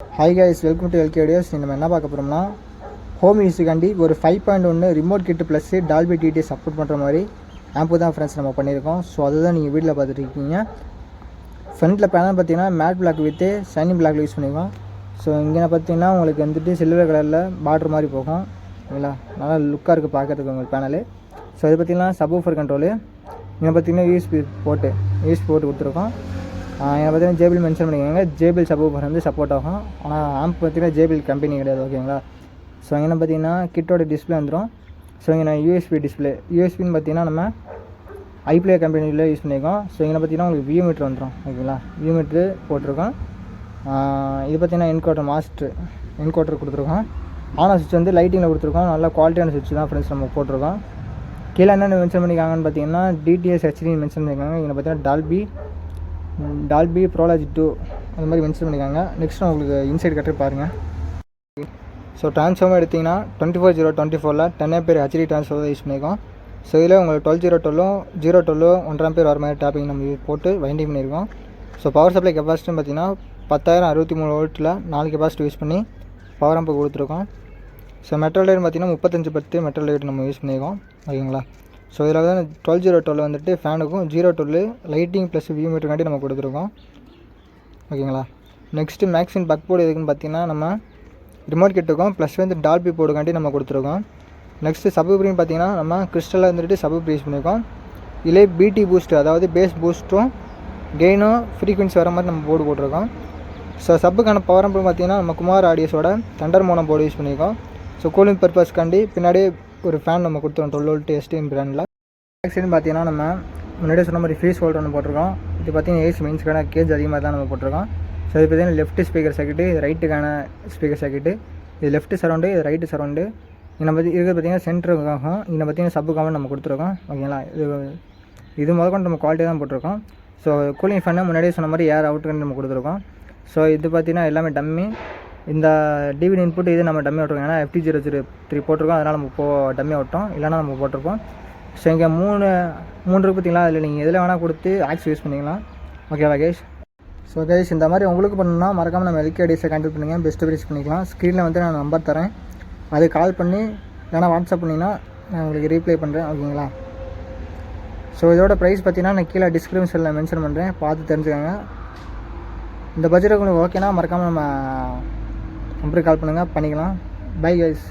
Hi guys, welcome to LK videos. நம்ம என்ன பார்க்க போகிறோம்னா, ஹோம் யூஸுக்காண்டி ஒரு 5.1 remote kit plus Dolby DD support பண்ணுற மாதிரி ஆம்பு தான் ஃப்ரெண்ட்ஸ் நம்ம பண்ணியிருக்கோம். ஸோ அதுதான் நீங்கள் வீட்டில் பார்த்துட்டு இருக்கீங்க. ஃப்ரண்ட்டில் பேனல் பார்த்தீங்கன்னா மேட் பிளாக் வித்து ஷைனிங் பிளாக்ல யூஸ் பண்ணியிருக்கோம். ஸோ இங்கே பார்த்தீங்கன்னா உங்களுக்கு வந்துட்டு சில்வர் கலரில் பார்டர் மாதிரி போகும். ஓகேங்களா, நல்லா லுக்காக இருக்குது பார்க்குறதுக்கு உங்களுக்கு பேனலு. ஸோ இது பார்த்திங்கன்னா சப்வூஃபர் கண்ட்ரோலு. இங்கே பார்த்தீங்கன்னா யூஎஸ்பி போட்டு கொடுத்துருக்கோம். இங்கே பார்த்தீங்கன்னா ஜேபிள் மென்ஷன் பண்ணிக்கோங்க. ஜேபிள் சப்வூஃபர் வந்து சப்போர்ட் ஆகும். ஆனால் ஆம்ப் பார்த்தீங்கன்னா ஜேபிள் கம்பெனி கிடையாது. ஓகேங்களா. ஸோ இங்கே பார்த்தீங்கன்னா கிட்டோட டிஸ்பிளே வந்துடும். ஸோ இங்கே நான் யூஎஸ்பி டிஸ்பிளே யூஎஸ்பின்னு பார்த்தீங்கன்னா நம்ம ஐப்ளே கம்பெனியில் யூஸ் பண்ணியிருக்கோம். ஸோ இங்கே பார்த்தீங்கன்னா உங்களுக்கு வியூ மீட்ரு வந்துடும். ஓகேங்களா, வியூ மீட்ரு போட்டிருக்கோம். இது பார்த்தீங்கன்னா என்கோட்டர் கொடுத்துருக்கோம். ஆன் சுவிட்ச் வந்து லைட்டிங்கில் கொடுத்துருக்கோம். நல்லா குவாலிட்டியான சுவிட்ச் தான் ஃப்ரெண்ட்ஸ் நம்ம போட்டிருக்கோம். கீழே என்னென்ன மென்ஷன் பண்ணியிருக்காங்கன்னு பார்த்தீங்கன்னா டிடிஎஸ் ஹெச்டின்னு மென்ஷன் பண்ணியிருக்காங்க. இங்கே பார்த்தீங்கன்னா டால்பி ப்ரோலாஜி 2 அந்த மாதிரி மென்ஷன் பண்ணியிருக்காங்க. நெக்ஸ்ட் உங்களுக்கு இன்சைட் கட்டு பாருங்கள். ஸோ ட்ரான்ஸ்ஃபார்மர் எடுத்திங்கன்னா 24/0/24 10 ஆம்பியர் ஹெச்டி ட்ரான்ஸ்ஃபார்மர் யூஸ் பண்ணியிருக்கோம். ஸோ இதில் உங்களுக்கு 12/0/12 1 ஆம்பியர் வர மாதிரி டேப்பிங் நம்ம போட்டு வைண்டிங் பண்ணியிருக்கோம். ஸோ பவர் சப்ளை கெப்பாசிட்டின்னு பார்த்தீங்கன்னா 10,063 வோல்ட்டில் 4 கெப்பாசிட்டி யூஸ் பண்ணி பவர் அம்பு கொடுத்துருக்கோம். ஸோ மெட்டல் லைட் பார்த்தீங்கன்னா 35/10 மெட்டல் லைட் நம்ம யூஸ் பண்ணியிருக்கோம். ஓகேங்களா. ஸோ இதில் தான் 12/0/12 வந்துட்டு ஃபேனுக்கும் 0/12 லைட்டிங் ப்ளஸ் வியூ மீட்டருக்காண்டி நம்ம கொடுத்துருக்கோம். ஓகேங்களா. நெக்ஸ்ட்டு மேக்ஸின் பக் போர்டு எதுக்குன்னு பார்த்தீங்கன்னா நம்ம ரிமோட் கிட்டுக்கும் ப்ளஸ் வந்து டால்பி போர்டுக்காண்டி நம்ம கொடுத்துருக்கோம். நெக்ஸ்ட்டு சப்வூஃபர்னு பார்த்தீங்கன்னா நம்ம கிறிஸ்டலில் வந்துட்டு சப்வூஃபர் யூஸ் பண்ணியிருக்கோம். இதிலே பிடி பூஸ்ட் அதாவது பேஸ் பூஸ்ட்டும் கெயினும் ஃப்ரீக்வன்சி வர மாதிரி நம்ம போர்டு போட்டிருக்கோம். ஸோ சப்புக்கான பவர் அம்பு பார்த்தீங்கன்னா நம்ம குமார் ஆடியோஸோட தண்டர் மோனோ போர்டு யூஸ் பண்ணியிருக்கோம். ஸோ கூலிங் பர்பஸ்க்காண்டி பின்னாடி ஒரு ஃபேன் நம்ம கொடுத்துருவோம் 12 வோல்ட் எஸ்டிஎம் பிராண்டில். பேக் சைடுன்னு பார்த்தீங்கன்னா நம்ம முன்னாடியே சொன்ன மாதிரி ஃப்ரீஸ் ஹோல்டர் ஒன்று போட்டிருக்கோம். இது பார்த்தீங்கன்னா ஏசி மெயின்ஸ்க்கான கேஜ் அதிகமாக தான் நம்ம போட்டிருக்கோம். ஸோ இது பார்த்தீங்கன்னா லெஃப்ட் ஸ்பீக்கர் சர்க்கிட்டு, இது ரைட்டுக்கான ஸ்பீக்கர் சர்க்கிட்டு. இது லெஃப்ட் சரௌண்டு, இது ரைட்டு சரௌண்டு. இங்கே இருக்கிறது பார்த்தீங்கன்னா சென்டருக்காகும். இங்கே பார்த்தீங்கன்னா சப்புக்காக நம்ம கொடுத்துருக்கோம். ஓகேங்களா. இது முதல்கொண்டு நம்ம குவாலிட்டி தான் போட்டிருக்கோம். ஸோ கூலிங் ஃபேனை முன்னாடியே சொன்ன மாதிரி ஏர் அவுட்டுக்கு நம்ம கொடுத்துருக்கோம். ஸோ இது பார்த்தீங்கன்னா எல்லாமே டம்மி. இந்த டிவிடி இன்புட் இது நம்ம டம்மி விட்ருக்கோம். ஏன்னா FT003 போட்டிருக்கோம். அதனால் நம்ம டம்மி விட்டோம், இல்லைனா நம்ம போட்டிருப்போம். ஸோ இங்கே மூணு பார்த்தீங்களா, அதில் நீங்கள் எதில் வேணால் கொடுத்து ஆக்ஸ் யூஸ் பண்ணிக்கலாம். ஓகேவா கைஸ். ஸோ கைஸ், இந்த மாதிரி உங்களுக்கு பண்ணணும்னா மறக்காமல் நம்ம எல்கே ஐடிஸை கான்டெக்ட் பண்ணுங்கள். பெஸ்ட்டு ப்ரைஸ் பண்ணிக்கலாம். ஸ்க்ரீனில் வந்து நான் நம்பர் தரேன், அது கால் பண்ணி இல்லைனா வாட்ஸ்அப் பண்ணிங்கன்னா நான் உங்களுக்கு ரீப்ளை பண்ணுறேன். ஓகேங்களா. ஸோ இதோட ப்ரைஸ் பார்த்தீங்கன்னா நான் கீழே டிஸ்கிரிப்ஷனில் மென்ஷன் பண்ணுறேன், பார்த்து தெரிஞ்சுக்கோங்க. இந்த பட்ஜெட் உங்களுக்கு ஓகேனா மறக்காமல் நம்ம நம்பருக்கு கால் பண்ணுங்கள், பண்ணிக்கலாம். Bye guys.